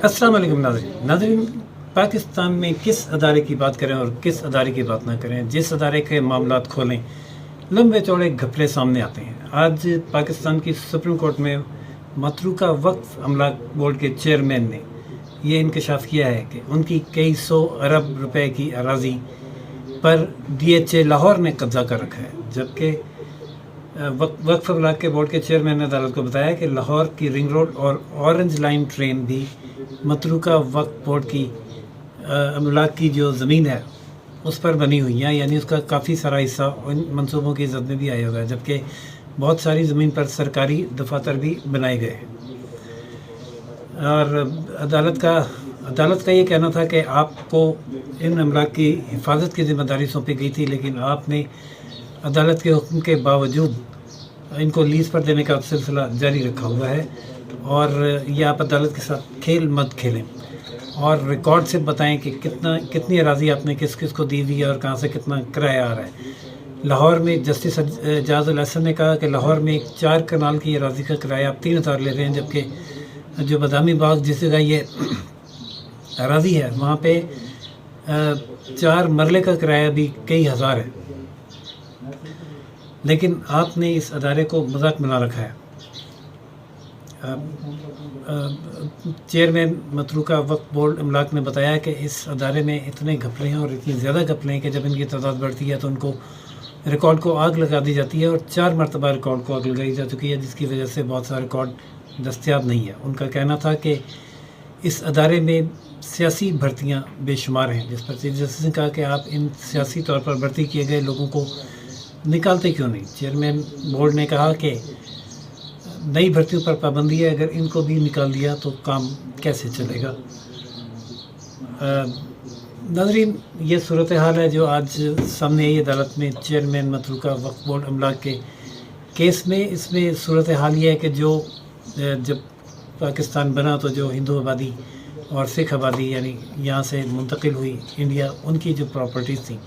अस्सलाम वालेकुम नाज़रीन, पाकिस्तान में किस अदारे की बात करें और किस अदारे की बात ना करें, जिस अदारे के मामलात खोलें लंबे चौड़े घपले सामने आते हैं। आज पाकिस्तान की सुप्रीम कोर्ट में मतरूका वक्फ अमलाक बोर्ड के चेयरमैन ने ये इंकशाफ किया है कि उनकी कई सौ अरब रुपए की अराजी पर DHA लाहौर ने कब्ज़ा कर रखा है, जबकि वक्फ अमलाक के बोर्ड के चेयरमैन ने अदालत को बताया कि लाहौर की रिंग रोड और ऑरेंज लाइन ट्रेन भी मतरूका वक्फ बोर्ड की अमलाक की जो ज़मीन है उस पर बनी हुई है, यानी उसका काफ़ी सारा हिस्सा उन मनसूबों की जद में भी आया हुआ है, जबकि बहुत सारी ज़मीन पर सरकारी दफातर भी बनाए गए हैं। और अदालत का ये कहना था कि आपको इन अमलाक की हिफाजत की ज़िम्मेदारी सौंपी गई थी, लेकिन आपने अदालत के हुक्म के बावजूद इनको लीज़ पर देने का सिलसिला जारी रखा हुआ है। और ये आप अदालत के साथ खेल मत खेलें और रिकॉर्ड से बताएं कि कितनी अराज़ी आपने किस किस को दी हुई है और कहाँ से कितना किराया आ रहा है। लाहौर में जस्टिस एजाज़ुल हसन ने कहा कि लाहौर में 4 कनाल की अराज़ी का किराया आप 3000 ले रहे हैं, जबकि जो बदामी बाग जिस जगह ये अराज़ी है वहाँ पे 4 मरले का किराया भी कई हज़ार है, लेकिन आपने इस अदारे को मजाक बना रखा है। चेयरमैन मतरूका वक्फ बोर्ड अमलाक ने बताया कि इस अदारे में इतने घपले हैं और इतनी ज़्यादा घपले हैं कि जब इनकी तादाद बढ़ती है तो उनको रिकॉर्ड को आग लगा दी जाती है, और 4 मरतबा रिकॉर्ड को आग लगाई जा चुकी है, जिसकी वजह से बहुत सारे रिकॉर्ड दस्तयाब नहीं है। उनका कहना था कि इस अदारे में सियासी भर्तियाँ बेशुमार हैं, जिस पर चीफ जस्टिस ने कहा कि आप इन सियासी तौर पर भर्ती किए गए लोगों को निकालते क्यों नहीं। चेयरमैन बोर्ड ने कहा कि नई भर्तियों पर पाबंदी है, अगर इनको भी निकाल दिया तो काम कैसे चलेगा। नाज़रीन, ये सूरत हाल है जो आज सामने आई अदालत में चेयरमैन मतरूका वक्फ बोर्ड अमलाक के केस में। इसमें सूरत हाल ये है कि जब पाकिस्तान बना तो जो हिंदू आबादी और सिख आबादी यानी यहाँ से मुंतकिल हुई इंडिया, उनकी जो प्रॉपर्टीज़ थी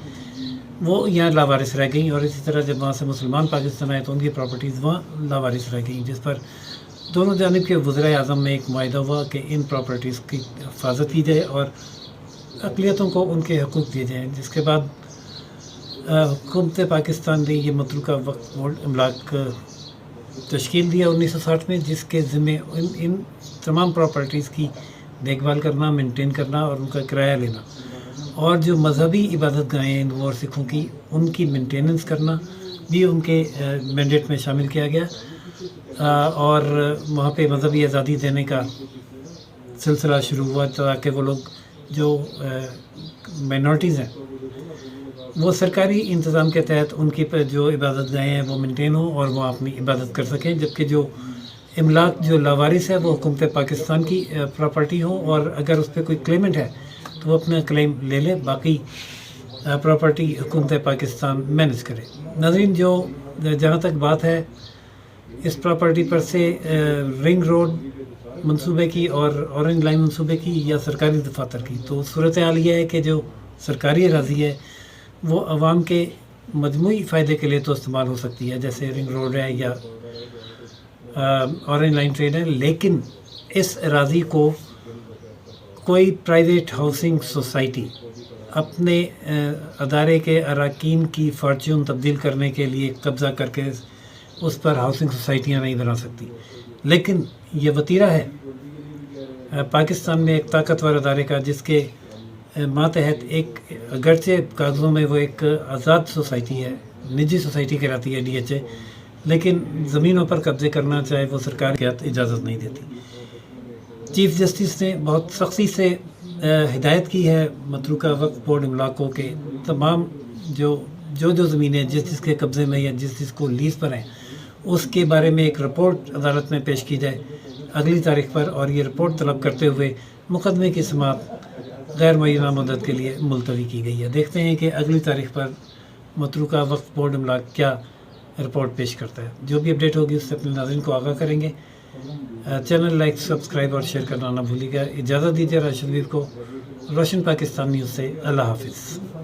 वो यहाँ लावारिस रह गई, और इसी तरह जब वहाँ से मुसलमान पाकिस्तान आए तो उनकी प्रॉपर्टीज़ वहाँ लावारिस रह गई, जिस पर दोनों जानिब के वज़ीर आज़म में एक मुआहिदा हुआ कि इन प्रॉपर्टीज़ की हिफाजत की जाए और अक़लियतों को उनके हकूक़ दिए जाएँ। जिसके बाद हुकूमत पाकिस्तान ने ये मतरूका वक्फ बोर्ड अमलाक तश्कील दिया 1960 में, जिसके ज़िम्मे इन तमाम प्रॉपर्टीज़ की देखभाल करना, मेंटेन करना और उनका किराया लेना, और जो मजहबी इबादत गाहें हिंदुओं और सिखों की उनकी मेंटेनेंस करना भी उनके मैंडेट में शामिल किया गया। और वहाँ पे मजहबी आज़ादी देने का सिलसिला शुरू हुआ ताकि वो लोग जो माइनॉरिटीज़ हैं वो सरकारी इंतज़ाम के तहत उनकी जो इबादत गाहें हैं वो मेंटेन हो और वो अपनी इबादत कर सकें, जबकि जो इमलाक जो लावारिस है वो हुकूमत पाकिस्तान की प्रॉपर्टी हो, और अगर उस पर कोई क्लेमेंट है तो वो अपना क्लेम ले ले, बाकी प्रॉपर्टी हुकूमत पाकिस्तान मैनेज करे। नाज़रीन, जो जहाँ तक बात है इस प्रॉपर्टी पर से रिंग रोड मंसूबे की और ऑरेंज लाइन मंसूबे की या सरकारी दफातर की, तो सूरत हाल ये है कि जो सरकारी अराज़ी है वो आवाम के मजमूई फ़ायदे के लिए तो इस्तेमाल हो सकती है, जैसे रिंग रोड है या ऑरेंज लाइन ट्रेन है, लेकिन इस अराज़ी को कोई प्राइवेट हाउसिंग सोसाइटी अपने अदारे के अरकान की फॉर्च्यून तब्दील करने के लिए कब्ज़ा करके उस पर हाउसिंग सोसाइटियाँ नहीं बना सकती। लेकिन ये वतीरा है पाकिस्तान में एक ताकतवर अदारे का, जिसके मातहत एक अगरचे कागज़ों में वो एक आज़ाद सोसाइटी है, निजी सोसाइटी कहलाती है DHA, लेकिन ज़मीनों पर कब्ज़े करना चाहे वो सरकार की इजाज़त नहीं देती। चीफ जस्टिस ने बहुत सख्ती से हिदायत की है मतरूका वक्फ बोर्ड अमलाकों के तमाम जो ज़मीनें जिसके कब्ज़े में या जिसको लीज़ पर हैं उसके बारे में एक रिपोर्ट अदालत में पेश की जाए अगली तारीख पर, और ये रिपोर्ट तलब करते हुए मुकदमे की समाअत गैर मुअय्यना मुद्दत के लिए मुलतवी की गई है। देखते हैं कि अगली तारीख पर मतरूका वक्फ बोर्ड अमलाक क्या रिपोर्ट पेश करता है। जो भी अपडेट होगी उससे अपने नाज़रीन को आगाह करेंगे। चैनल लाइक, सब्सक्राइब और शेयर करना ना भूलिएगा। इजाज़त दीजिए राशिद वीर को रोशन पाकिस्तान न्यूज़ से। अल्लाह हाफिज़।